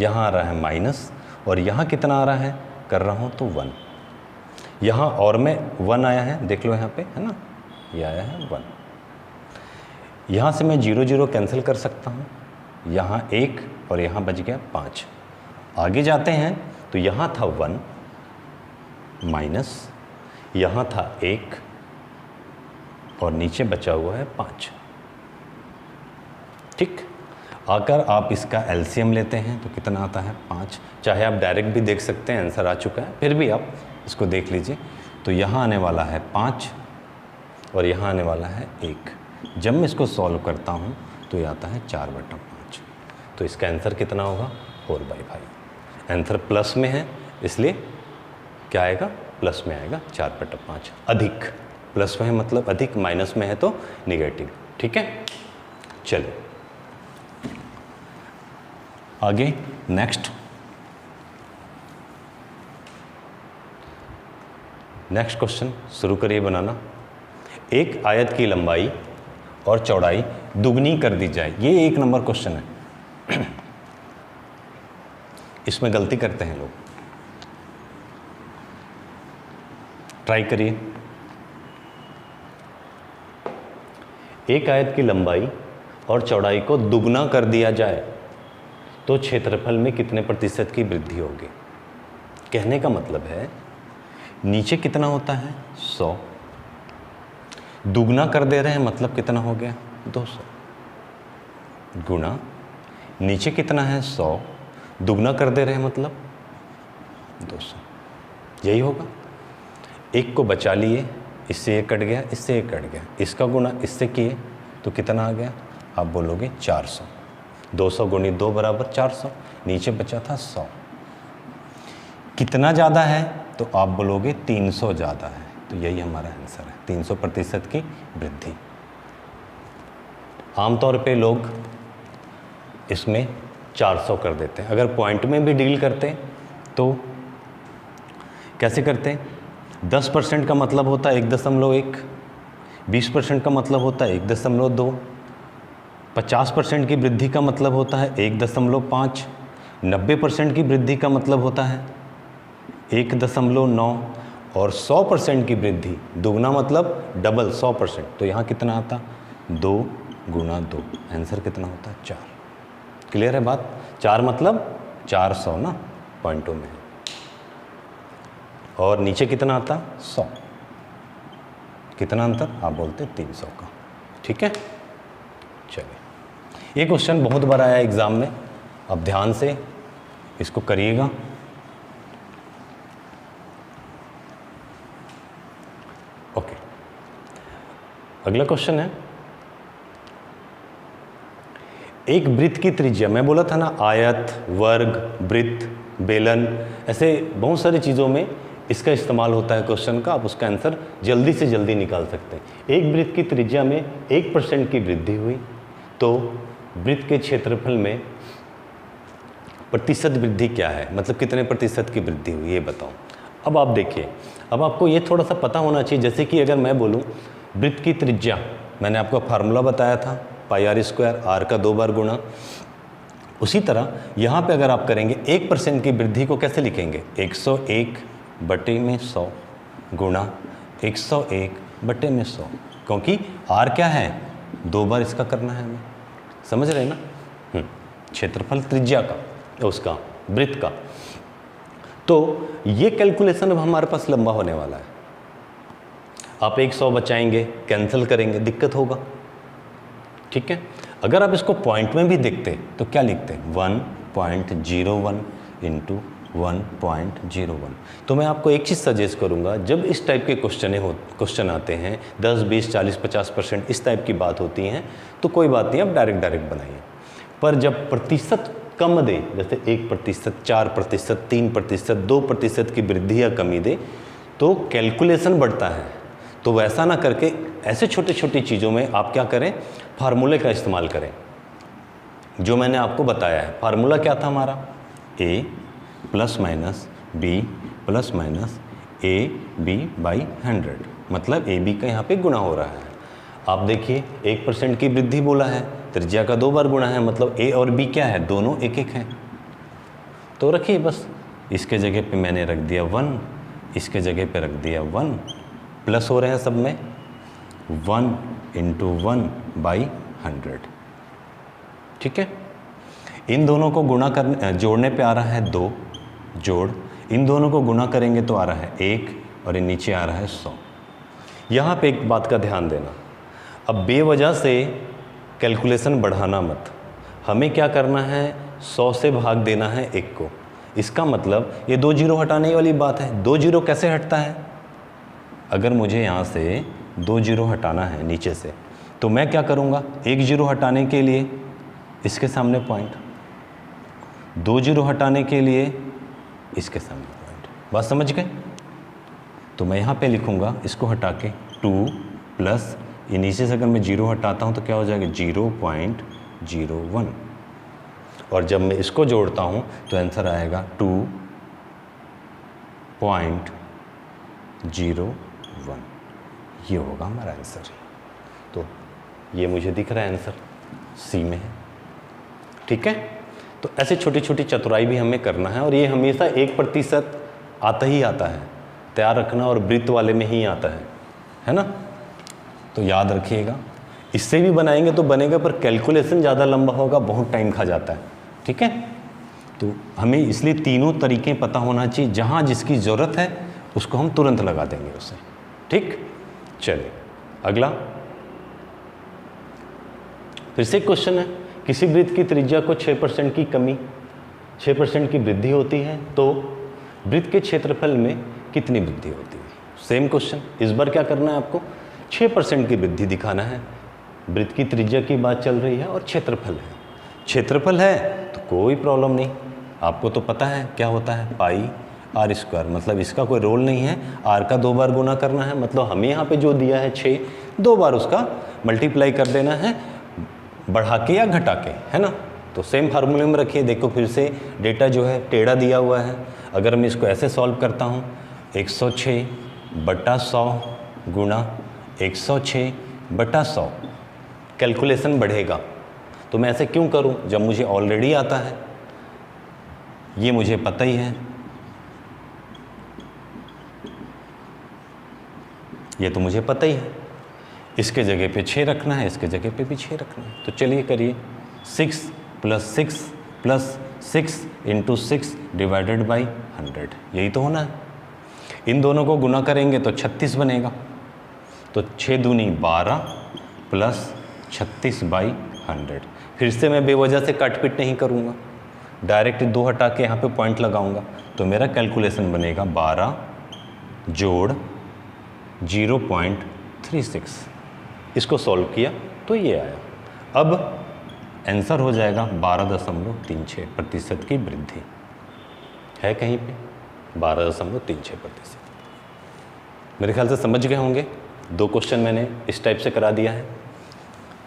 यहाँ आ रहा है माइनस, और यहाँ कितना आ रहा है? कर रहा हूँ तो 1। यहाँ और में 1 आया है, देख लो यहाँ पे, है ना, ये आया है 1। यहाँ से मैं 0 0 कैंसिल कर सकता हूँ, यहाँ 1 और यहाँ बच गया 5। आगे जाते हैं तो यहाँ था 1 माइनस, यहाँ था 1 और नीचे बचा हुआ है 5। ठीक, अगर आप इसका एलसीएम लेते हैं तो कितना आता है? 5। चाहे आप डायरेक्ट भी देख सकते हैं, आंसर आ चुका है, फिर भी आप इसको देख लीजिए। तो यहाँ आने वाला है 5 और यहाँ आने वाला है 1। जब मैं इसको सॉल्व करता हूँ तो ये आता है 4/5। तो इसका आंसर कितना होगा? 4/5। आंसर प्लस में है, इसलिए क्या आएगा? प्लस में आएगा 4/5। अधिक, प्लस में है मतलब अधिक, माइनस में है तो निगेटिव। ठीक है, चलिए आगे नेक्स्ट क्वेश्चन शुरू करिए बनाना। एक आयत की लंबाई और चौड़ाई दुगनी कर दी जाए, ये 1 नंबर क्वेश्चन है। इसमें गलती करते हैं लोग, ट्राई करिए। एक आयत की लंबाई और चौड़ाई को दुगना कर दिया जाए तो क्षेत्रफल में कितने प्रतिशत की वृद्धि होगी? कहने का मतलब है नीचे कितना होता है? 100, दुगना कर दे रहे हैं मतलब कितना हो गया? 200, गुणा नीचे कितना है? 100, दुगना कर दे रहे हैं मतलब 200, यही होगा। 1 को बचा लिए, इससे 1 कट गया, इससे 1 कट गया, इसका गुणा इससे किए तो कितना आ गया? आप बोलोगे 400। 200 गुणित 2 बराबर 400, नीचे बचा था 100। कितना ज़्यादा है? तो आप बोलोगे 300 ज़्यादा है। तो यही हमारा आंसर है, 300% की वृद्धि। आमतौर पे लोग इसमें 400 कर देते हैं। अगर पॉइंट में भी डील करते हैं तो कैसे करते हैं? 10% का मतलब होता है 1.1, 20% का मतलब होता है 1.2, 50% की वृद्धि का मतलब होता है 1.5, 90% की वृद्धि का मतलब होता है 1.9 और 100% की वृद्धि दुगना मतलब डबल 100%। तो यहाँ कितना आता? 2 गुना 2, आंसर कितना होता है? 4। क्लियर है बात? 4 मतलब 400 ना, पॉइंटों में। और नीचे कितना आता? 100। कितना अंतर? आप बोलते 300 का। ठीक है, चलिए। ये क्वेश्चन बहुत बार आया एग्जाम में, अब ध्यान से इसको करिएगा। ओके, अगला क्वेश्चन है, एक वृत्त की त्रिज्या, मैं बोला था ना आयत, वर्ग, वृत्त, बेलन, ऐसे बहुत सारी चीज़ों में इसका इस्तेमाल होता है क्वेश्चन का। आप उसका आंसर जल्दी से जल्दी निकाल सकते हैं। एक वृत्त की त्रिज्या में 1% की वृद्धि हुई तो वृत्त के क्षेत्रफल में प्रतिशत वृद्धि क्या है, मतलब कितने प्रतिशत की वृद्धि हुई, ये बताओ। अब आप देखिए, अब आपको ये थोड़ा सा पता होना चाहिए। जैसे कि अगर मैं बोलूँ वृत्त की त्रिज्या, मैंने आपको फार्मूला बताया था πr², r का 2 बार गुणा। उसी तरह यहाँ पे अगर आप करेंगे 1% की वृद्धि को कैसे लिखेंगे? 101/100 गुणा 101/100, क्योंकि r क्या है? 2 बार इसका करना है हमें, समझ रहे हैं ना? क्षेत्रफल त्रिज्या का, उसका वृत्त का। तो ये कैलकुलेशन अब हमारे पास लंबा होने वाला है। आप 100 बचाएंगे, कैंसिल करेंगे, दिक्कत होगा। ठीक है, अगर आप इसको पॉइंट में भी देखते तो क्या लिखते हैं? 1.01 इंटू 1.01। तो मैं आपको एक चीज़ सजेस्ट करूंगा, जब इस टाइप के क्वेश्चन आते हैं 10, 20, 40, 50% इस टाइप की बात होती हैं, तो कोई बात नहीं, आप डायरेक्ट बनाइए। पर जब प्रतिशत कम दे, जैसे 1%, 4%, 3%, 2% की वृद्धि या कमी दे, तो कैलकुलेशन बढ़ता है। तो वैसा ना करके ऐसे छोटी छोटी चीज़ों में आप क्या करें? फार्मूले का इस्तेमाल करें जो मैंने आपको बताया है। फार्मूला क्या था हमारा? a ± b ± ab/100, मतलब ab का यहाँ पे गुणा हो रहा है। आप देखिए 1% की वृद्धि बोला है, त्रिज्या का 2 बार गुणा है, मतलब a और b क्या है? दोनों 1-1 हैं। तो रखिए बस, इसके जगह पे मैंने रख दिया 1, इसके जगह पे रख दिया 1, प्लस हो रहे हैं सब में 1 × 1/100। ठीक है, इन दोनों को गुणा करने जोड़ने पे आ रहा है 2 जोड़, इन दोनों को गुणा करेंगे तो आ रहा है 1 और ये नीचे आ रहा है 100। यहाँ पे एक बात का ध्यान देना, अब बेवजह से कैलकुलेशन बढ़ाना मत। हमें क्या करना है? 100 से भाग देना है 1 को। इसका मतलब ये 2 जीरो हटाने वाली बात है। 2 जीरो कैसे हटता है? अगर मुझे यहाँ से 2 जीरो हटाना है नीचे से, तो मैं क्या करूँगा? 1 जीरो हटाने के लिए इसके सामने पॉइंट, 2 जीरो हटाने के लिए इसके सामने पॉइंट। बात समझ गए? तो मैं यहाँ पे लिखूँगा, इसको हटा के 2 प्लस ये नीचे से अगर मैं जीरो हटाता हूँ तो क्या हो जाएगा? 0.01। और जब मैं इसको जोड़ता हूँ तो आंसर आएगा 2.01। ये होगा हमारा आंसर। तो ये मुझे दिख रहा है आंसर सी में है। ठीक है, तो ऐसे छोटी छोटी चतुराई भी हमें करना है, और ये हमेशा 1% आता ही आता है, तैयार रखना, और वृत्त वाले में ही आता है ना? तो याद रखिएगा, इससे भी बनाएंगे तो बनेगा, पर कैलकुलेशन ज़्यादा लंबा होगा, बहुत टाइम खा जाता है। ठीक है, तो हमें इसलिए तीनों तरीके पता होना चाहिए, जहाँ जिसकी ज़रूरत है उसको हम तुरंत लगा देंगे उससे। ठीक, चलिए अगला फिर से क्वेश्चन है, किसी वृत्त की त्रिज्या को 6% की कमी 6% की वृद्धि होती है तो वृत्त के क्षेत्रफल में कितनी वृद्धि होती है? सेम क्वेश्चन, इस बार क्या करना है आपको? 6% की वृद्धि दिखाना है। वृत्त की त्रिज्या की बात चल रही है और क्षेत्रफल है। क्षेत्रफल है तो कोई प्रॉब्लम नहीं, आपको तो पता है क्या होता है, πr², मतलब इसका कोई रोल नहीं है। r का 2 बार गुना करना है, मतलब हमें यहाँ पे जो दिया है 6, 2 बार उसका मल्टीप्लाई कर देना है बढ़ा के या घटा के, है ना। तो सेम फार्मूले में रखिए। देखो फिर से डेटा जो है टेढ़ा दिया हुआ है। अगर मैं इसको ऐसे सॉल्व करता हूँ 106/100 गुणा 106/100, कैलकुलेशन बढ़ेगा। तो मैं ऐसे क्यों करूँ जब मुझे ऑलरेडी आता है, ये मुझे पता ही है, ये तो मुझे पता ही है। इसके जगह पे 6 रखना है, इसके जगह पे भी 6 रखना है। तो चलिए करिए 6 + 6 + 6 × 6 डिवाइडेड बाई 100, यही तो होना है। इन दोनों को गुना करेंगे तो 36 बनेगा। तो 6 दूनी 12 + 36/100। फिर से मैं बेवजह से काटपीट नहीं करूँगा, डायरेक्ट 2 हटा के यहाँ पे पॉइंट लगाऊंगा। तो मेरा कैलकुलेशन बनेगा 12 जोड़ 0.36। इसको सॉल्व किया तो ये आया। अब आंसर हो जाएगा 12.36% की वृद्धि है कहीं पे, 12.36%। मेरे ख्याल से समझ गए होंगे। 2 क्वेश्चन मैंने इस टाइप से करा दिया है।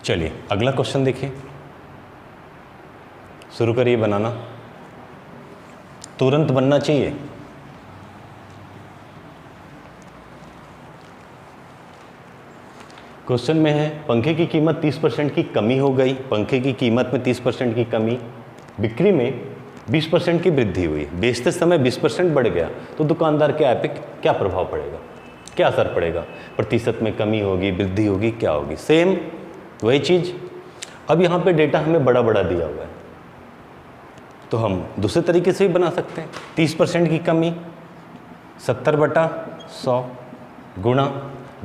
चलिए अगला क्वेश्चन देखिए, शुरू करिए बनाना, तुरंत बनना चाहिए। क्वेश्चन में है पंखे की कीमत 30% की कमी हो गई। पंखे की कीमत में 30% की कमी, बिक्री में 20% की वृद्धि हुई, बेचते समय 20% बढ़ गया, तो दुकानदार के आय पे क्या प्रभाव पड़ेगा, क्या असर पड़ेगा? प्रतिशत में कमी होगी, वृद्धि होगी, क्या होगी? सेम वही चीज़। अब यहाँ पे डेटा हमें बड़ा बड़ा दिया हुआ है, तो हम दूसरे तरीके से भी बना सकते हैं। 30% की कमी 70/100 गुणा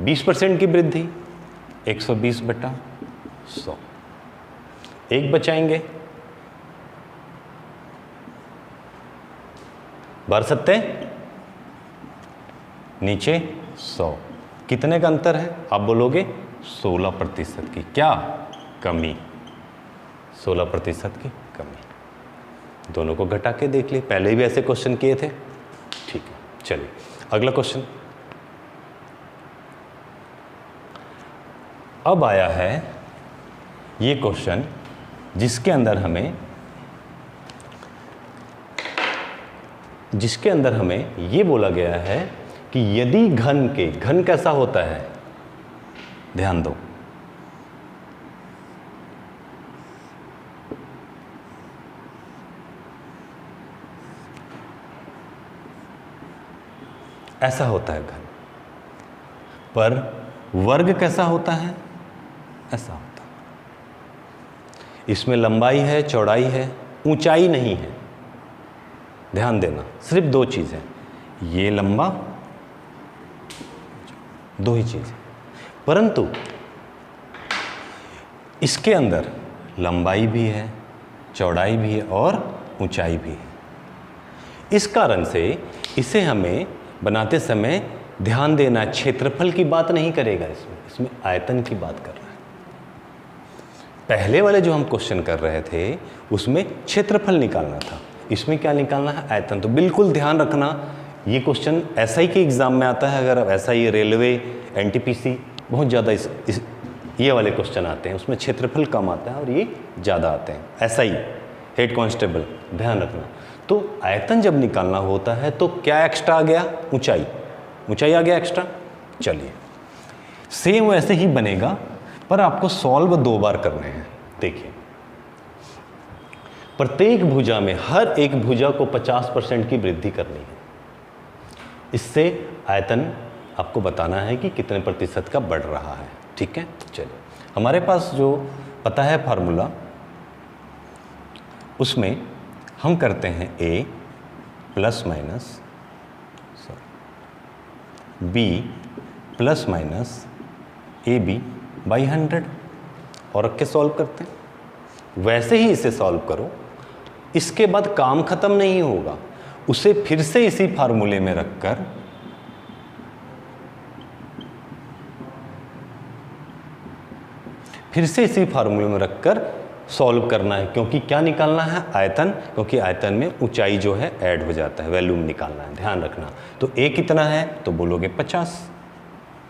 20% की वृद्धि 120/100। एक बचाएंगे, बार सत्ते नीचे 100, कितने का अंतर है? आप बोलोगे 16% की क्या कमी, 16% की कमी। दोनों को घटा के देख लिए, पहले भी ऐसे क्वेश्चन किए थे। ठीक है, चलिए अगला क्वेश्चन। अब आया है ये क्वेश्चन जिसके अंदर हमें ये बोला गया है कि यदि घन कैसा होता है, ध्यान दो, ऐसा होता है घन, पर वर्ग कैसा होता है, ऐसा होता है। इसमें लंबाई है, चौड़ाई है, ऊंचाई नहीं है। ध्यान देना, सिर्फ 2 चीज़ें, ये लंबा, 2 ही चीज़ें, परंतु इसके अंदर लंबाई भी है, चौड़ाई भी है और ऊंचाई भी है। इस कारण से इसे हमें बनाते समय ध्यान देना, क्षेत्रफल की बात नहीं करेगा, इसमें आयतन की बात कर रहा है। पहले वाले जो हम क्वेश्चन कर रहे थे उसमें क्षेत्रफल निकालना था, इसमें क्या निकालना है, आयतन। तो बिल्कुल ध्यान रखना, ये क्वेश्चन एसआई के एग्जाम में आता है। अगर एसआई, रेलवे, एनटीपीसी, बहुत ज़्यादा ये वाले क्वेश्चन आते हैं, उसमें क्षेत्रफल कम आता है और ये ज़्यादा आते हैं। एसआई, हेड कांस्टेबल, ध्यान रखना। तो आयतन जब निकालना होता है तो क्या एक्स्ट्रा आ गया, ऊंचाई आ गया एक्स्ट्रा। चलिए सेम वैसे ही बनेगा, पर आपको सॉल्व 2 बार करने हैं। देखिए, प्रत्येक भुजा में हर एक भुजा को 50% की वृद्धि करनी है। इससे आयतन आपको बताना है कि कितने प्रतिशत का बढ़ रहा है। ठीक है, चलिए हमारे पास जो पता है फार्मूला, उसमें हम करते हैं a ± b ± AB/100 और रख के सॉल्व करते हैं। वैसे ही इसे सॉल्व करो, इसके बाद काम खत्म नहीं होगा, उसे फिर से इसी फार्मूले में रखकर सॉल्व करना है। क्योंकि क्या निकालना है, आयतन, क्योंकि आयतन में ऊंचाई जो है ऐड हो जाता है, वैल्यूम निकालना है, ध्यान रखना। तो a कितना है, तो बोलोगे 50,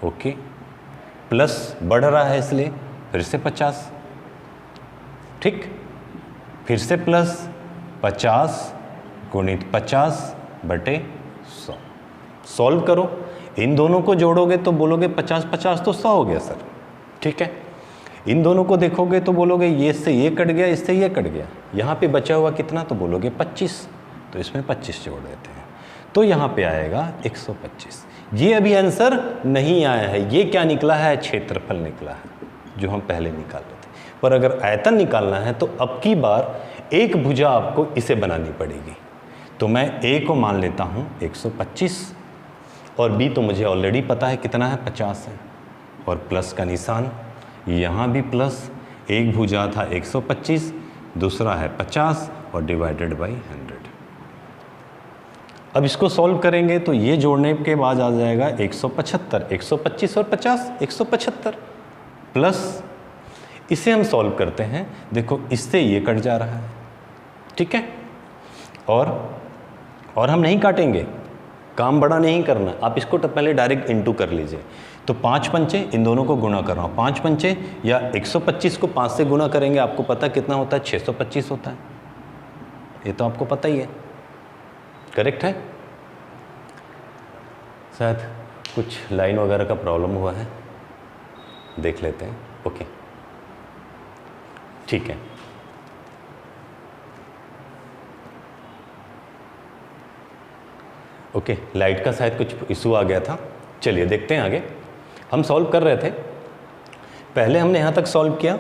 ओके, प्लस बढ़ रहा है इसलिए फिर से 50, ठीक, फिर से प्लस 50 गुणित 50/100। सॉल्व करो, इन दोनों को जोड़ोगे तो बोलोगे 50 तो 100 हो गया सर, ठीक है। इन दोनों को देखोगे तो बोलोगे ये इससे ये कट गया, इससे ये कट गया, यहाँ पे बचा हुआ कितना, तो बोलोगे 25, तो इसमें 25 जोड़ देते हैं, तो यहाँ पे आएगा 125। ये अभी आंसर नहीं आया है, ये क्या निकला है, क्षेत्रफल निकला है जो हम पहले निकाल रहे थे। पर अगर आयतन निकालना है तो अब की बार एक भुजा आपको इसे बनानी पड़ेगी। तो मैं ए को मान लेता हूँ 125 और बी तो मुझे ऑलरेडी पता है कितना है, 50 है, और प्लस का निशान, यहाँ भी प्लस, एक भुजा था 125, दूसरा है 50 और डिवाइडेड बाई 100। अब इसको सॉल्व करेंगे तो ये जोड़ने के बाद आ जाएगा 175, 125 और 50 175, प्लस इसे हम सॉल्व करते हैं, देखो इससे ये कट जा रहा है, ठीक है। और हम नहीं काटेंगे, काम बड़ा नहीं करना, आप इसको तो पहले डायरेक्ट इनटू कर लीजिए। तो 5 पंचे, इन दोनों को गुणा कर रहा हूँ, 5 पंचे या 125 को 5 से गुणा करेंगे, आपको पता कितना होता है, 625 होता है, ये तो आपको पता ही है, करेक्ट है। शायद कुछ लाइन वगैरह का प्रॉब्लम हुआ है, देख लेते हैं, ओके ठीक है। ओके, लाइट का शायद कुछ इशू आ गया था, चलिए देखते हैं आगे। हम सॉल्व कर रहे थे, पहले हमने यहाँ तक सॉल्व किया,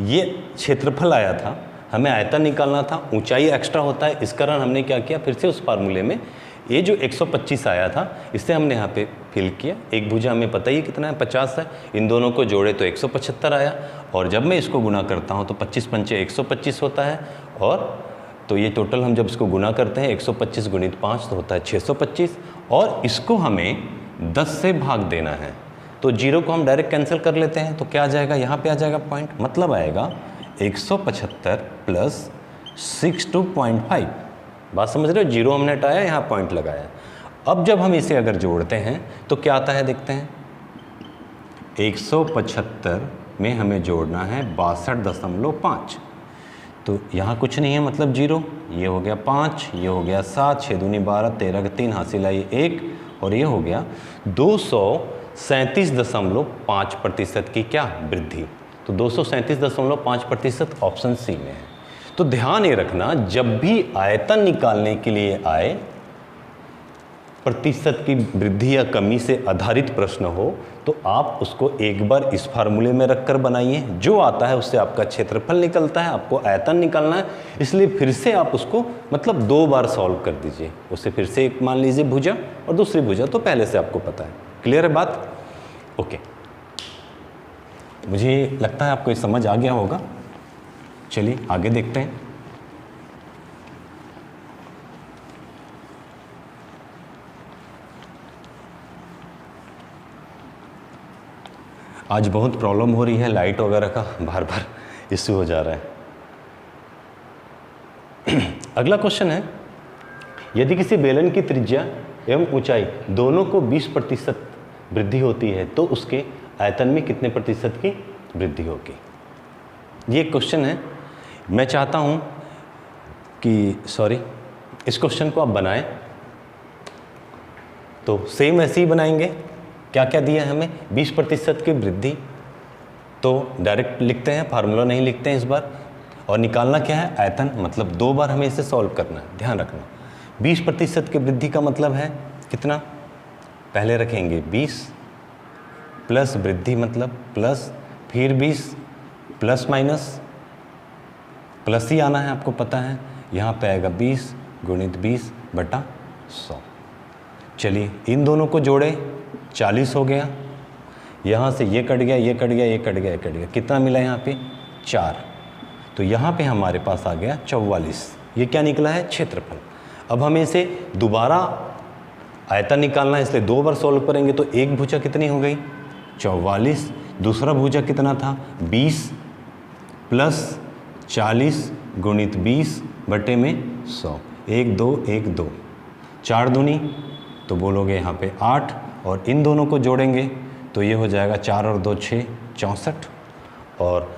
ये क्षेत्रफल आया था, हमें आयतन निकालना था, ऊंचाई एक्स्ट्रा होता है, इस कारण हमने क्या किया, फिर से उस फार्मूले में ये जो 125 आया था इससे हमने यहाँ पे फिल किया। एक भुजा हमें पता ही कितना है, 50 है, इन दोनों को जोड़े तो 175 आया, और जब मैं इसको गुना करता हूँ तो 25 पंचे 125 होता है, और तो ये टोटल हम जब इसको गुना करते हैं 125 गुणित 5 तो होता है 625, और इसको हमें 10 से भाग देना है, तो 0 को हम डायरेक्ट कैंसिल कर लेते हैं, तो क्या आ जाएगा, यहाँ पे आ जाएगा पॉइंट, मतलब आएगा 175 प्लस 62.5। बात समझ रहे हो, 0 हमने हटाया, यहाँ पॉइंट लगाया। अब जब हम इसे अगर जोड़ते हैं तो क्या आता है, देखते हैं। 175 में हमें जोड़ना है 62.5, तो यहाँ कुछ नहीं है, मतलब 0, ये हो गया 5, ये हो गया 7, 6 दूनी 12, 13 के 3 हासिल आई 1, और ये हो गया 237.5% की क्या, वृद्धि। तो 237.5% ऑप्शन सी में है। तो ध्यान ये रखना, जब भी आयतन निकालने के लिए आए, प्रतिशत की वृद्धि या कमी से आधारित प्रश्न हो, तो आप उसको एक बार इस फार्मूले में रखकर बनाइए, जो आता है उससे आपका क्षेत्रफल निकलता है, आपको आयतन निकालना है, इसलिए फिर से आप उसको मतलब 2 बार सॉल्व कर दीजिए। उससे फिर से एक मान लीजिए भुजा और दूसरी भुजा, तो पहले से आपको पता है। क्लियर है बात, ओके। मुझे लगता है आपको ये समझ आ गया होगा। चलिए आगे देखते हैं। आज बहुत प्रॉब्लम हो रही है, लाइट वगैरह का बार बार इश्यू हो जा रहा है। अगला क्वेश्चन है, यदि किसी बेलन की त्रिज्या एवं ऊंचाई दोनों को 20% वृद्धि होती है तो उसके आयतन में कितने प्रतिशत की वृद्धि होगी। ये क्वेश्चन है। मैं चाहता हूँ कि इस क्वेश्चन को आप बनाएं, तो सेम ऐसे ही बनाएंगे। क्या क्या दिया है हमें, 20% की वृद्धि, तो डायरेक्ट लिखते हैं, फार्मूला नहीं लिखते हैं इस बार। और निकालना क्या है, आयतन, मतलब 2 बार हमें इसे सॉल्व करना है। ध्यान रखना, 20% की वृद्धि का मतलब है कितना, पहले रखेंगे 20 प्लस वृद्धि मतलब प्लस, फिर 20 प्लस माइनस, प्लस ही आना है, आपको पता है। यहाँ पे आएगा 20 गुणित 20/100। चलिए इन दोनों को जोड़े, 40 हो गया, यहाँ से ये कट गया, ये कट गया, ये कट गया, ये कट गया, कितना मिला यहाँ पे 4, तो यहाँ पे हमारे पास आ गया 44। ये क्या निकला है, क्षेत्रफल। अब हमें इसे दोबारा आयतन निकालना है, इसलिए 2 बार सॉल्व करेंगे, तो एक भुजा कितनी हो गई 44, दूसरा भुजा कितना था 20 प्लस 40 गुणित 20/100, 1 2 1 2, 4 दूनी, तो बोलोगे यहाँ पे 8, और इन दोनों को जोड़ेंगे तो ये हो जाएगा 4 और 2 6, 64, और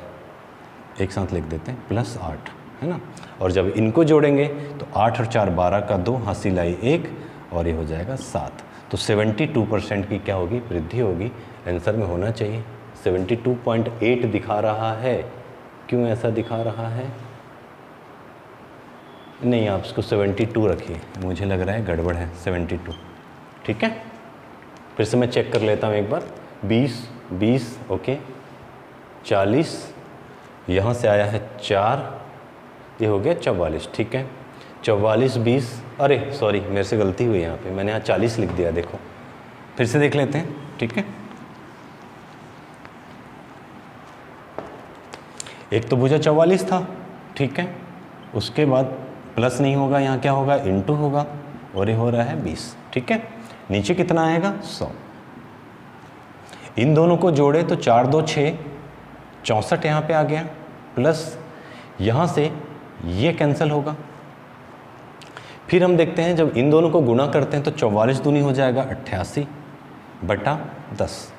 एक साथ लिख देते हैं +8, है ना। और जब इनको जोड़ेंगे तो 8 और 4 12 का 2, हासिल आई 1 और ये हो जाएगा 7। तो 72% की क्या होगी, वृद्धि होगी। आंसर में होना चाहिए 72.8 दिखा रहा है। क्यों ऐसा दिखा रहा है? नहीं, आप इसको 72 रखिए, मुझे लग रहा है गड़बड़ है 72। ठीक है, फिर से मैं चेक कर लेता हूँ एक बार। 20 ओके, 40, यहाँ से आया है 4, ये हो गया 44। ठीक है, 44 20, अरे सॉरी मेरे से गलती हुई यहाँ पे, मैंने यहाँ 40 लिख दिया। देखो फिर से देख लेते हैं। ठीक है, एक तो भुजा 44 था, ठीक है, उसके बाद प्लस नहीं होगा, यहाँ क्या होगा, इनटू होगा, और ये हो रहा है 20। ठीक है, नीचे कितना आएगा, 100। इन दोनों को जोड़े तो 4 2 6, 64 यहाँ पे आ गया, प्लस यहाँ से ये कैंसिल होगा। फिर हम देखते हैं जब इन दोनों को गुणा करते हैं तो 44 दूनी हो जाएगा 88/10।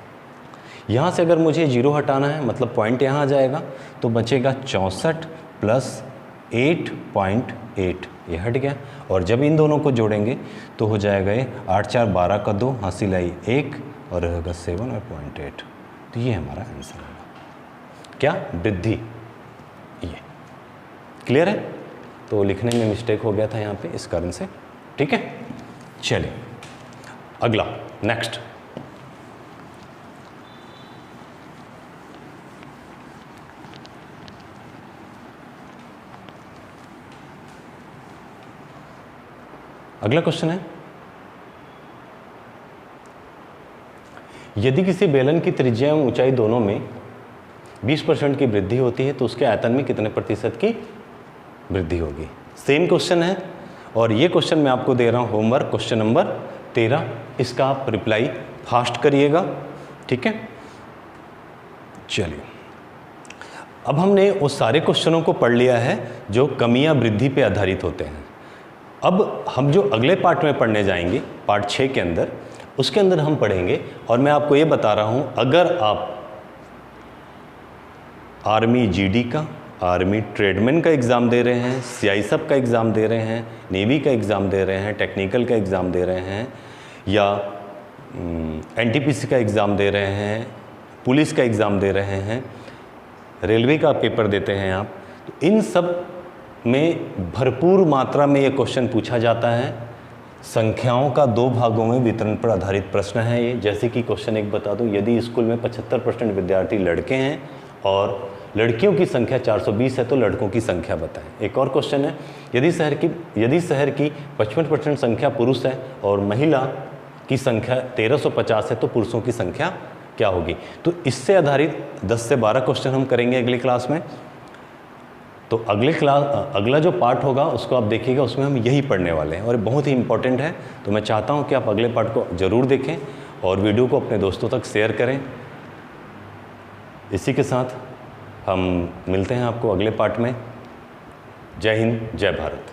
यहाँ से अगर मुझे 0 हटाना है, मतलब पॉइंट यहाँ आ जाएगा, तो बचेगा 64 + 8.8, ये हट गया। और जब इन दोनों को जोड़ेंगे तो हो जाएगा ये 8 4 12 का 2, हासिल आई 1 और रहेगा 7 और 0.8। तो ये हमारा आंसर होगा। क्या, वृद्धि। ये क्लियर है? तो लिखने में मिस्टेक हो गया था यहाँ पे, इस कारण से। ठीक है, चलिए अगला, नेक्स्ट। अगला क्वेश्चन है, यदि किसी बेलन की त्रिज्या एवं ऊंचाई दोनों में 20% की वृद्धि होती है तो उसके आयतन में कितने प्रतिशत की वृद्धि होगी। सेम क्वेश्चन है और ये क्वेश्चन मैं आपको दे रहा हूँ होमवर्क, क्वेश्चन नंबर 13। इसका आप रिप्लाई फास्ट करिएगा। ठीक है, चलिए अब हमने उस सारे क्वेश्चनों को पढ़ लिया है जो कमी या वृद्धि पे आधारित होते हैं। अब हम जो अगले पार्ट में पढ़ने जाएंगे, पार्ट 6 के अंदर, उसके अंदर हम पढ़ेंगे। और मैं आपको ये बता रहा हूँ, अगर आप आर्मी जीडी का, आर्मी ट्रेडमैन का एग्ज़ाम दे रहे हैं, सीआईएसएफ का एग्ज़ाम दे रहे हैं, नेवी का एग्ज़ाम दे रहे हैं, टेक्निकल का एग्ज़ाम दे रहे हैं, या एनटीपीसी का एग्ज़ाम दे रहे हैं, पुलिस का एग्ज़ाम दे रहे हैं, रेलवे का पेपर देते हैं आप, तो इन सब में भरपूर मात्रा में ये क्वेश्चन पूछा जाता है। संख्याओं का 2 भागों में वितरण पर आधारित प्रश्न है ये। जैसे कि क्वेश्चन एक बता दूं, यदि स्कूल में 75% विद्यार्थी लड़के हैं और लड़कियों की संख्या 420 है तो लड़कों की संख्या बताएं। एक और क्वेश्चन है, यदि शहर की 55% संख्या पुरुष है और महिला की संख्या 1350 है तो पुरुषों की संख्या क्या होगी। तो इससे आधारित 10 से 12 क्वेश्चन हम करेंगे अगली क्लास में। तो अगला जो पार्ट होगा उसको आप देखिएगा, उसमें हम यही पढ़ने वाले हैं और बहुत ही इंपॉर्टेंट है। तो मैं चाहता हूं कि आप अगले पार्ट को ज़रूर देखें और वीडियो को अपने दोस्तों तक शेयर करें। इसी के साथ हम मिलते हैं आपको अगले पार्ट में। जय हिंद, जय भारत।